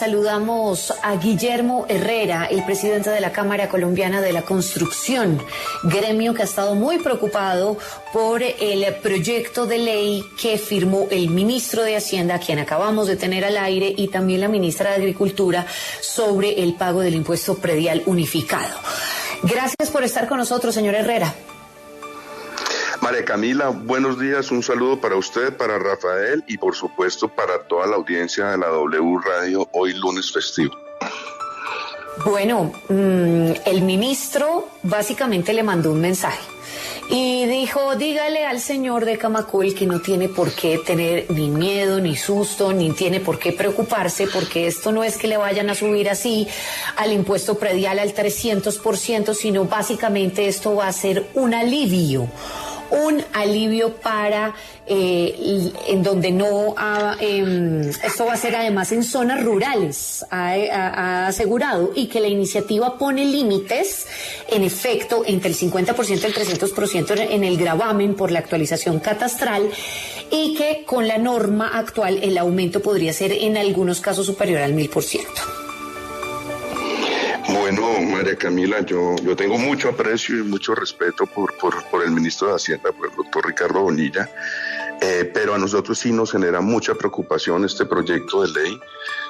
Saludamos a Guillermo Herrera, el presidente de la Cámara Colombiana de la Construcción, gremio que ha estado muy preocupado por el proyecto de ley que firmó el ministro de Hacienda, quien acabamos de tener al aire, y también la ministra de Agricultura, sobre el pago del impuesto predial unificado. Gracias por estar con nosotros, señor Herrera. María Camila, buenos días, un saludo para usted, para Rafael y por supuesto para toda la audiencia de la W Radio hoy lunes festivo. Bueno, el ministro básicamente le mandó un mensaje y dijo, dígale al señor de Camacol que no tiene por qué tener ni miedo, ni susto, ni tiene por qué preocuparse, porque esto no es que le vayan a subir así al impuesto predial al 300%, sino básicamente esto va a ser un alivio para en donde no esto va a ser además en zonas rurales, ha asegurado, y que la iniciativa pone límites, en efecto, entre el 50% y el 300% en el gravamen por la actualización catastral, y que con la norma actual el aumento podría ser en algunos casos superior al 1000%. Bueno, María Camila, yo tengo mucho aprecio y mucho respeto por el ministro de Hacienda, por el doctor Ricardo Bonilla, pero a nosotros sí nos genera mucha preocupación este proyecto de ley,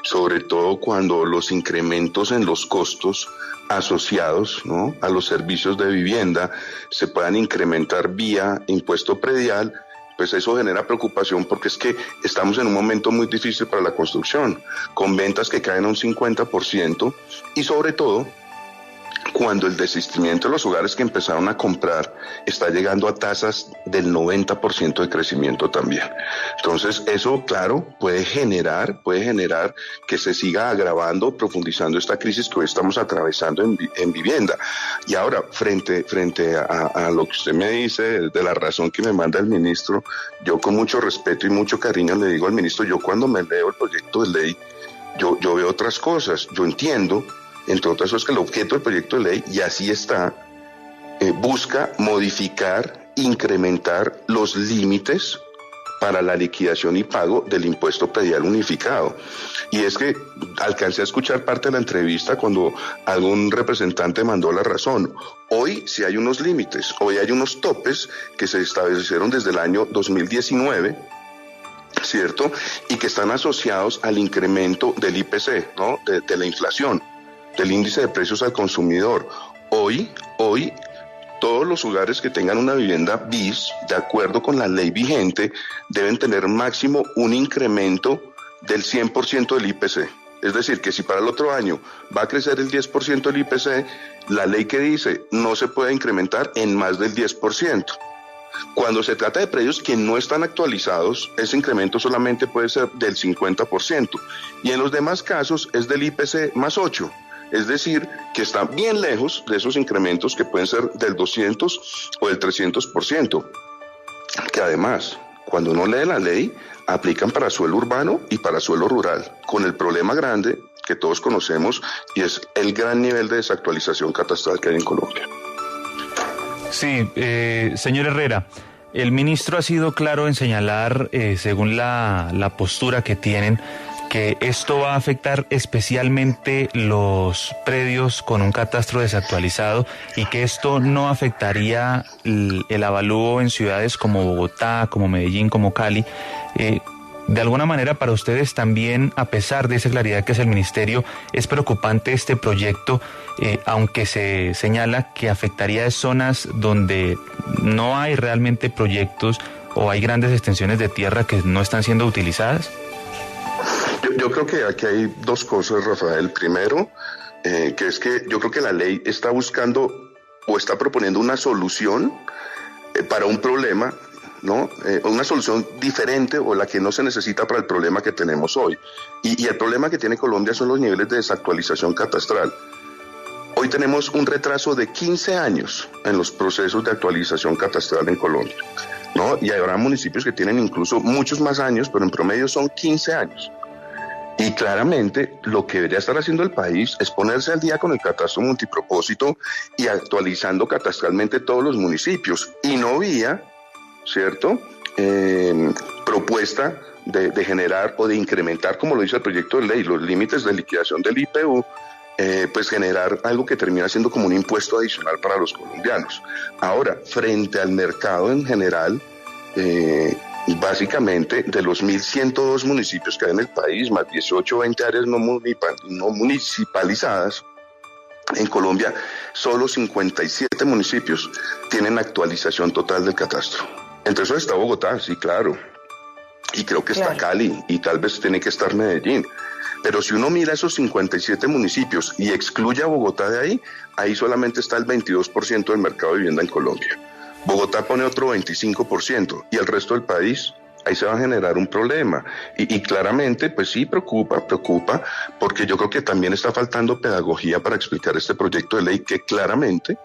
sobre todo cuando los incrementos en los costos asociados, ¿no?, a los servicios de vivienda se puedan incrementar vía impuesto predial. Pues eso genera preocupación porque es que estamos en un momento muy difícil para la construcción, con ventas que caen a un 50% y sobre todo cuando el desistimiento de los hogares que empezaron a comprar está llegando a tasas del 90% de crecimiento también. Entonces eso, claro, puede generar que se siga agravando, profundizando esta crisis que hoy estamos atravesando en vivienda. Y ahora, frente a lo que usted me dice, de la razón que me manda el ministro, yo con mucho respeto y mucho cariño le digo al ministro, yo cuando me leo el proyecto de ley, yo veo otras cosas, yo entiendo, entre otras cosas, que el objeto del proyecto de ley, y así está, busca modificar, incrementar los límites para la liquidación y pago del impuesto predial unificado. Y es que alcancé a escuchar parte de la entrevista cuando algún representante mandó la razón. Hoy sí hay unos límites, hoy hay unos topes que se establecieron desde el año 2019, ¿cierto? Y que están asociados al incremento del IPC, ¿no?, de la inflación, del índice de precios al consumidor. Hoy, todos los hogares que tengan una vivienda BIS, de acuerdo con la ley vigente, deben tener máximo un incremento del 100% del IPC. Es decir, que si para el otro año va a crecer el 10% del IPC, la ley que dice no se puede incrementar en más del 10%. Cuando se trata de precios que no están actualizados, ese incremento solamente puede ser del 50%. Y en los demás casos es del IPC más 8%. Es decir, que está bien lejos de esos incrementos que pueden ser del 200 o del 300%, que además, cuando uno lee la ley, aplican para suelo urbano y para suelo rural, con el problema grande que todos conocemos, y es el gran nivel de desactualización catastral que hay en Colombia. Sí, señor Herrera, el ministro ha sido claro en señalar, según la postura que tienen, que esto va a afectar especialmente los predios con un catastro desactualizado y que esto no afectaría el avalúo en ciudades como Bogotá, como Medellín, como Cali. De alguna manera para ustedes también, a pesar de esa claridad que hace el ministerio, es preocupante este proyecto, aunque se señala que afectaría a zonas donde no hay realmente proyectos o hay grandes extensiones de tierra que no están siendo utilizadas. Yo creo que aquí hay dos cosas, Rafael. Primero, que es que yo creo que la ley está buscando o está proponiendo una solución para un problema, ¿no? Una solución diferente o la que no se necesita para el problema que tenemos hoy. Y el problema que tiene Colombia son los niveles de desactualización catastral. Hoy tenemos un retraso de 15 años en los procesos de actualización catastral en Colombia, ¿no? Y habrá municipios que tienen incluso muchos más años, pero en promedio son 15 años. Y claramente lo que debería estar haciendo el país es ponerse al día con el catastro multipropósito y actualizando catastralmente todos los municipios, y no vía, ¿cierto?, propuesta de generar o de incrementar, como lo dice el proyecto de ley, los límites de liquidación del IPU, pues generar algo que termina siendo como un impuesto adicional para los colombianos. Ahora, frente al mercado en general, básicamente de los 1.102 municipios que hay en el país, más 18 o 20 áreas no municipalizadas, en Colombia solo 57 municipios tienen actualización total del catastro. Entre esos está Bogotá, sí, claro, y creo que está Cali, y tal vez tiene que estar Medellín. Pero si uno mira esos 57 municipios y excluye a Bogotá de ahí solamente está el 22% del mercado de vivienda en Colombia. Bogotá pone otro 25% y el resto del país, ahí se va a generar un problema. Y claramente, pues sí, preocupa, porque yo creo que también está faltando pedagogía para explicar este proyecto de ley que claramente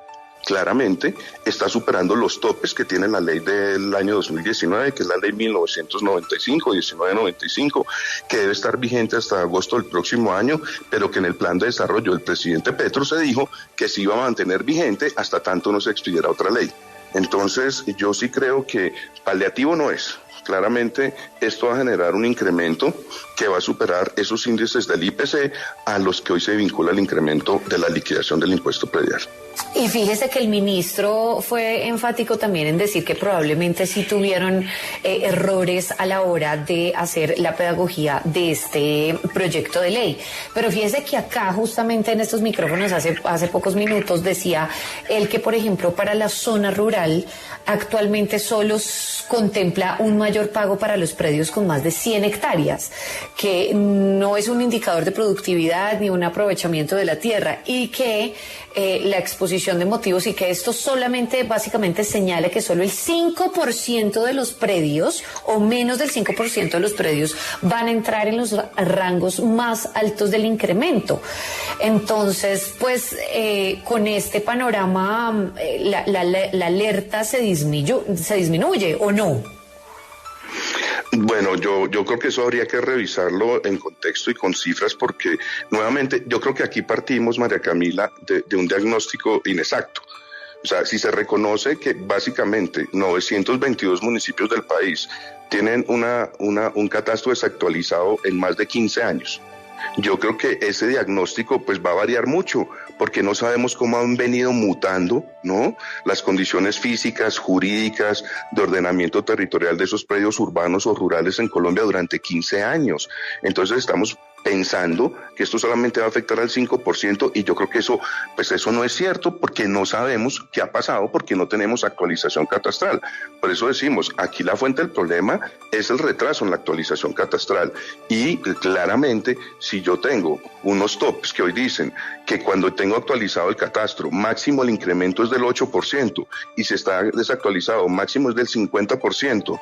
está superando los topes que tiene la ley del año 2019, que es la ley 1995, que debe estar vigente hasta agosto del próximo año, pero que en el plan de desarrollo del presidente Petro se dijo que se iba a mantener vigente hasta tanto no se expidiera otra ley. Entonces, yo sí creo que paliativo no es. Claramente esto va a generar un incremento que va a superar esos índices del IPC a los que hoy se vincula el incremento de la liquidación del impuesto predial. Y fíjese que el ministro fue enfático también en decir que probablemente sí tuvieron errores a la hora de hacer la pedagogía de este proyecto de ley. Pero fíjese que acá justamente en estos micrófonos hace pocos minutos decía él que, por ejemplo, para la zona rural actualmente solo contempla un mayor pago para los predios con más de 100 hectáreas, que no es un indicador de productividad ni un aprovechamiento de la tierra, y que la exposición de motivos y que esto solamente básicamente señala que solo el 5% de los predios o menos del 5% de los predios van a entrar en los rangos más altos del incremento. Entonces, pues con este panorama la alerta se disminuye ¿o no? Bueno, yo creo que eso habría que revisarlo en contexto y con cifras, porque nuevamente yo creo que aquí partimos, María Camila, de un diagnóstico inexacto. O sea, si se reconoce que básicamente 922 municipios del país tienen un catastro desactualizado en más de 15 años, yo creo que ese diagnóstico pues va a variar mucho, porque no sabemos cómo han venido mutando, ¿no?, las condiciones físicas, jurídicas, de ordenamiento territorial de esos predios urbanos o rurales en Colombia durante 15 años. Entonces estamos pensando que esto solamente va a afectar al 5%, y yo creo que eso no es cierto, porque no sabemos qué ha pasado, porque no tenemos actualización catastral. Por eso decimos, aquí la fuente del problema es el retraso en la actualización catastral, y claramente si yo tengo unos tops que hoy dicen que cuando tengo actualizado el catastro máximo el incremento es del 8% y si está desactualizado máximo es del 50%,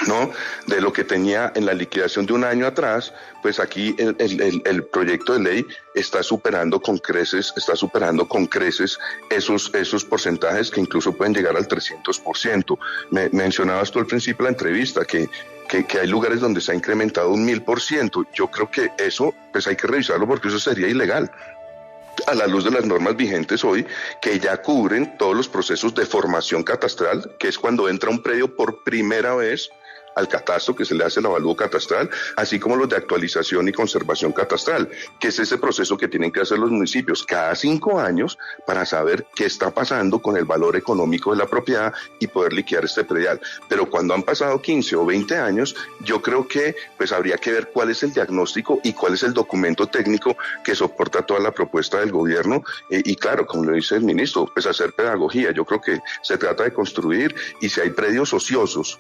¿no?, de lo que tenía en la liquidación de un año atrás, pues aquí el proyecto de ley está superando con creces esos porcentajes que incluso pueden llegar al 300%. Mencionabas tú al principio de la entrevista que hay lugares donde se ha incrementado un 1000%. Yo creo que eso pues hay que revisarlo, porque eso sería ilegal a la luz de las normas vigentes hoy, que ya cubren todos los procesos de formación catastral, que es cuando entra un predio por primera vez al catastro, que se le hace el avalúo catastral, así como los de actualización y conservación catastral, que es ese proceso que tienen que hacer los municipios cada 5 años para saber qué está pasando con el valor económico de la propiedad y poder liquidar este predial. Pero cuando han pasado 15 o 20 años, yo creo que pues habría que ver cuál es el diagnóstico y cuál es el documento técnico que soporta toda la propuesta del gobierno, y claro, como lo dice el ministro, pues hacer pedagogía. Yo creo que se trata de construir, y si hay predios ociosos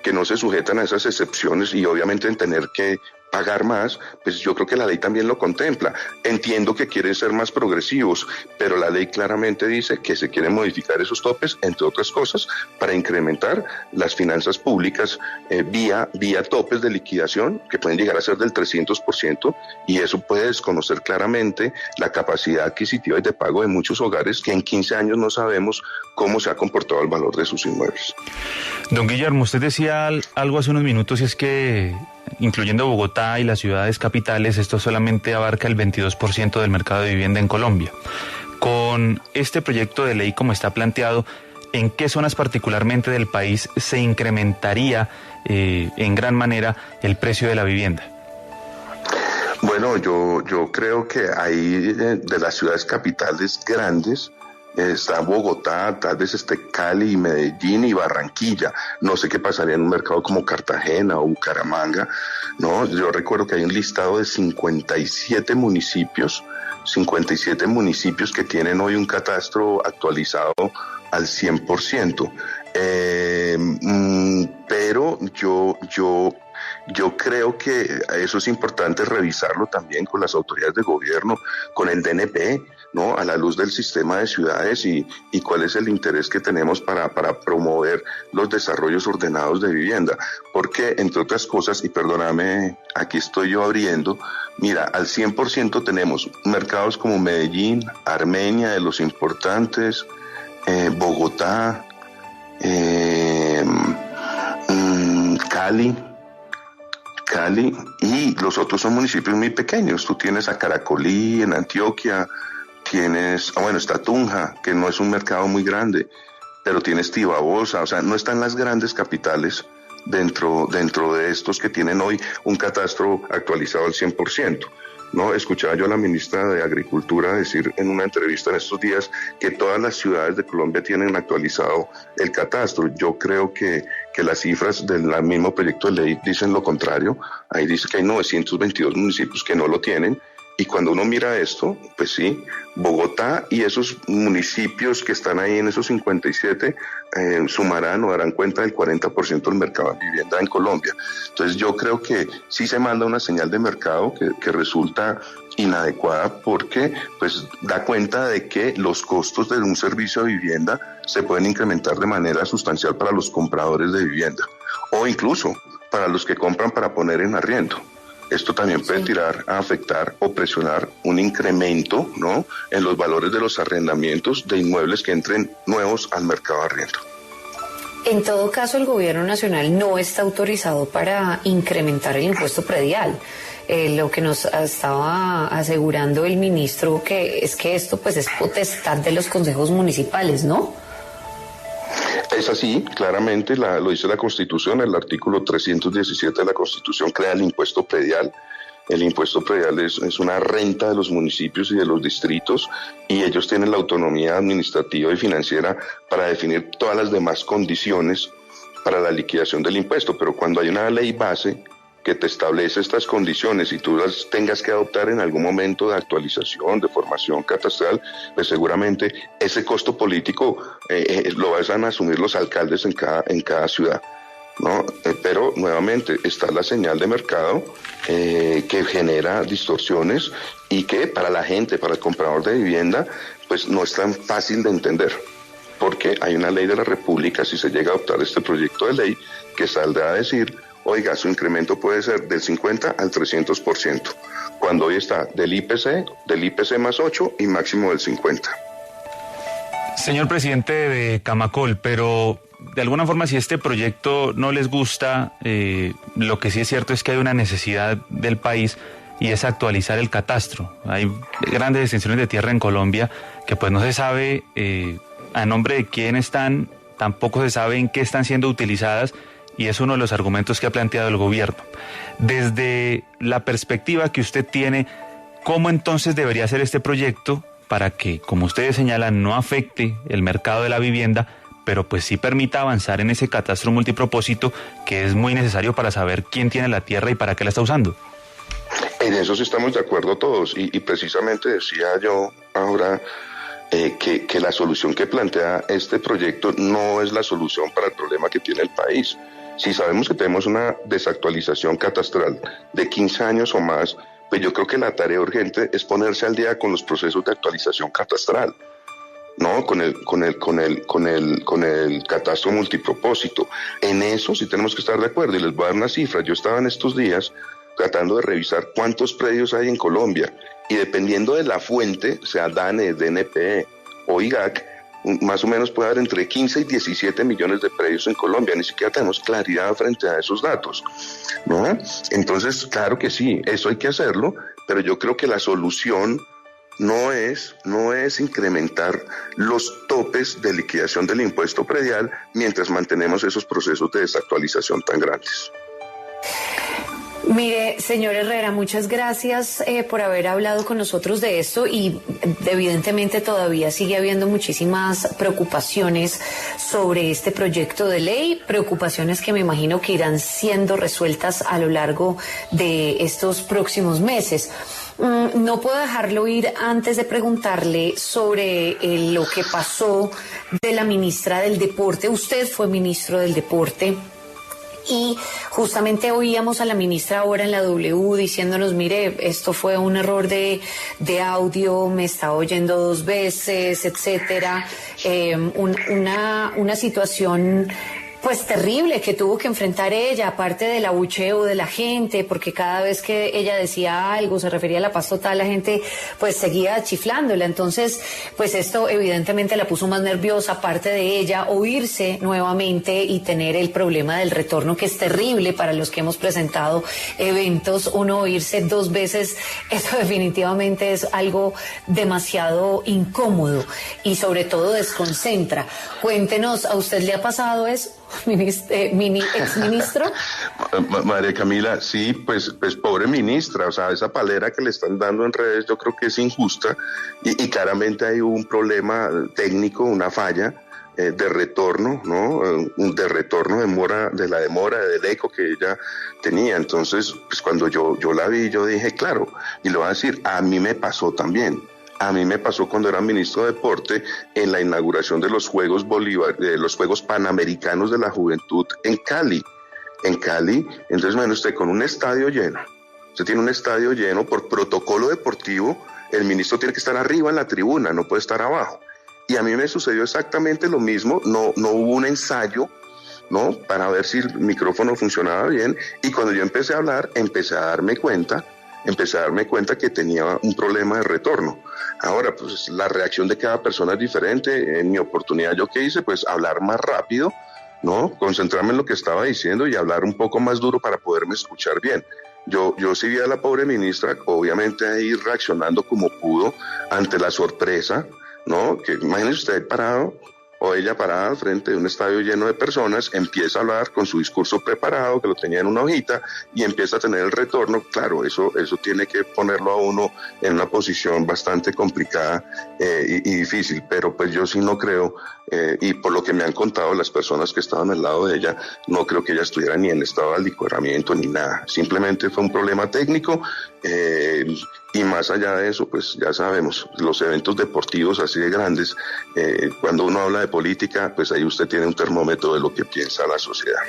que no se sujetan a esas excepciones y obviamente en tener que pagar más, pues yo creo que la ley también lo contempla. Entiendo que quieren ser más progresivos, pero la ley claramente dice que se quieren modificar esos topes, entre otras cosas, para incrementar las finanzas públicas vía topes de liquidación que pueden llegar a ser del 300%, y eso puede desconocer claramente la capacidad adquisitiva y de pago de muchos hogares que en 15 años no sabemos cómo se ha comportado el valor de sus inmuebles. Don Guillermo, usted decía algo hace unos minutos, y es que incluyendo Bogotá y las ciudades capitales, esto solamente abarca el 22% del mercado de vivienda en Colombia. Con este proyecto de ley como está planteado, ¿en qué zonas particularmente del país se incrementaría en gran manera el precio de la vivienda? Bueno, yo creo que ahí de las ciudades capitales grandes está Bogotá, tal vez Cali, Medellín y Barranquilla. No sé qué pasaría en un mercado como Cartagena o Bucaramanga, ¿no? Yo recuerdo que hay un listado de 57 municipios que tienen hoy un catastro actualizado al 100%. Pero yo creo que eso es importante revisarlo también con las autoridades de gobierno, con el DNP, ¿no? A la luz del sistema de ciudades y cuál es el interés que tenemos para promover los desarrollos ordenados de vivienda. Porque, entre otras cosas, y perdóname, aquí estoy yo abriendo, mira, al 100% tenemos mercados como Medellín, Armenia, de los importantes, Bogotá, Cali, y los otros son municipios muy pequeños. Tú tienes a Caracolí en Antioquia, está Tunja, que no es un mercado muy grande, pero tienes Tibabosa, o sea, no están las grandes capitales dentro de estos que tienen hoy un catastro actualizado al 100%. ¿No? Escuchaba yo a la ministra de Agricultura decir en una entrevista en estos días que todas las ciudades de Colombia tienen actualizado el catastro. Yo creo que las cifras del mismo proyecto de ley dicen lo contrario. Ahí dice que hay 922 municipios que no lo tienen. Y cuando uno mira esto, pues sí, Bogotá y esos municipios que están ahí en esos 57 sumarán o darán cuenta del 40% del mercado de vivienda en Colombia. Entonces yo creo que sí se manda una señal de mercado que resulta inadecuada porque pues da cuenta de que los costos de un servicio de vivienda se pueden incrementar de manera sustancial para los compradores de vivienda o incluso para los que compran para poner en arriendo. Esto también puede afectar o presionar un incremento, ¿no?, en los valores de los arrendamientos de inmuebles que entren nuevos al mercado de arriendo. En todo caso, el gobierno nacional no está autorizado para incrementar el impuesto predial. Lo que nos estaba asegurando el ministro que esto pues es potestad de los consejos municipales, ¿no? Es así, claramente lo dice la Constitución, el artículo 317 de la Constitución crea el impuesto predial. El impuesto predial es una renta de los municipios y de los distritos y ellos tienen la autonomía administrativa y financiera para definir todas las demás condiciones para la liquidación del impuesto, pero cuando hay una ley base que te establece estas condiciones y tú las tengas que adoptar en algún momento de actualización, de formación catastral, pues seguramente ese costo político lo van a asumir los alcaldes en cada ciudad, ¿no? Pero nuevamente está la señal de mercado que genera distorsiones y que para la gente, para el comprador de vivienda, pues no es tan fácil de entender. Porque hay una ley de la República, si se llega a adoptar este proyecto de ley, que saldrá a decir, oiga, su incremento puede ser del 50 al 300%, cuando hoy está del IPC más 8 y máximo del 50. Señor presidente de Camacol, pero de alguna forma si este proyecto no les gusta, lo que sí es cierto es que hay una necesidad del país y es actualizar el catastro. Hay grandes extensiones de tierra en Colombia que pues no se sabe a nombre de quién están, tampoco se sabe en qué están siendo utilizadas. Y es uno de los argumentos que ha planteado el gobierno. Desde la perspectiva que usted tiene, ¿cómo entonces debería ser este proyecto para que, como ustedes señalan, no afecte el mercado de la vivienda, pero pues sí permita avanzar en ese catastro multipropósito que es muy necesario para saber quién tiene la tierra y para qué la está usando? En eso sí estamos de acuerdo todos y precisamente decía yo ahora que la solución que plantea este proyecto no es la solución para el problema que tiene el país. Si sabemos que tenemos una desactualización catastral de 15 años o más, pues yo creo que la tarea urgente es ponerse al día con los procesos de actualización catastral, ¿no? Con el catastro multipropósito. En eso sí tenemos que estar de acuerdo y les voy a dar una cifra. Yo estaba en estos días tratando de revisar cuántos predios hay en Colombia y dependiendo de la fuente, sea DANE, DNP o IGAC, más o menos puede haber entre 15 y 17 millones de predios en Colombia. Ni siquiera tenemos claridad frente a esos datos, ¿no? Entonces, claro que sí, eso hay que hacerlo, pero yo creo que la solución no es incrementar los topes de liquidación del impuesto predial mientras mantenemos esos procesos de desactualización tan grandes. Mire, señor Herrera, muchas gracias por haber hablado con nosotros de esto y evidentemente todavía sigue habiendo muchísimas preocupaciones sobre este proyecto de ley, preocupaciones que me imagino que irán siendo resueltas a lo largo de estos próximos meses. No puedo dejarlo ir antes de preguntarle sobre lo que pasó de la ministra del Deporte. Usted fue ministro del Deporte. Y justamente oíamos a la ministra ahora en la W diciéndonos, mire, esto fue un error de audio, me estaba oyendo 2 veces, etcétera. Una situación pues terrible que tuvo que enfrentar ella, aparte del abucheo de la gente, porque cada vez que ella decía algo, se refería a la paz total, la gente pues seguía chiflándola. Entonces, pues esto evidentemente la puso más nerviosa, aparte de ella, oírse nuevamente y tener el problema del retorno, que es terrible para los que hemos presentado eventos. Uno oírse 2 veces, eso definitivamente es algo demasiado incómodo y sobre todo desconcentra. Cuéntenos, ¿a usted le ha pasado eso? Exministro. María Camila, sí, pues pobre ministra, o sea, esa palera que le están dando en redes yo creo que es injusta y claramente hay un problema técnico, una falla de retorno, ¿no? De retorno de la demora del eco que ella tenía. Entonces, pues cuando yo la vi, yo dije, claro, y lo voy a decir, a mí me pasó también. A mí me pasó cuando era ministro de Deporte en la inauguración de los Juegos de los Juegos Panamericanos de la Juventud en Cali. Entonces, bueno, usted con un estadio lleno, usted tiene un estadio lleno por protocolo deportivo, el ministro tiene que estar arriba en la tribuna, no puede estar abajo. Y a mí me sucedió exactamente lo mismo, no hubo un ensayo, ¿no? Para ver si el micrófono funcionaba bien, y cuando yo empecé a hablar, empecé a darme cuenta que tenía un problema de retorno. Ahora, pues la reacción de cada persona es diferente. En mi oportunidad, ¿yo qué hice? Pues hablar más rápido, ¿no? Concentrarme en lo que estaba diciendo y hablar un poco más duro para poderme escuchar bien. Yo sí vi a la pobre ministra, obviamente ahí reaccionando como pudo ante la sorpresa, ¿no? Que imagínese usted parado, o ella parada frente de un estadio lleno de personas, empieza a hablar con su discurso preparado, que lo tenía en una hojita, y empieza a tener el retorno. Claro, eso tiene que ponerlo a uno en una posición bastante complicada y difícil, pero pues yo sí no creo, y por lo que me han contado las personas que estaban al lado de ella, no creo que ella estuviera ni en estado de licuamiento ni nada. Simplemente fue un problema técnico, y más allá de eso, pues ya sabemos, los eventos deportivos así de grandes, cuando uno habla de política, pues ahí usted tiene un termómetro de lo que piensa la sociedad.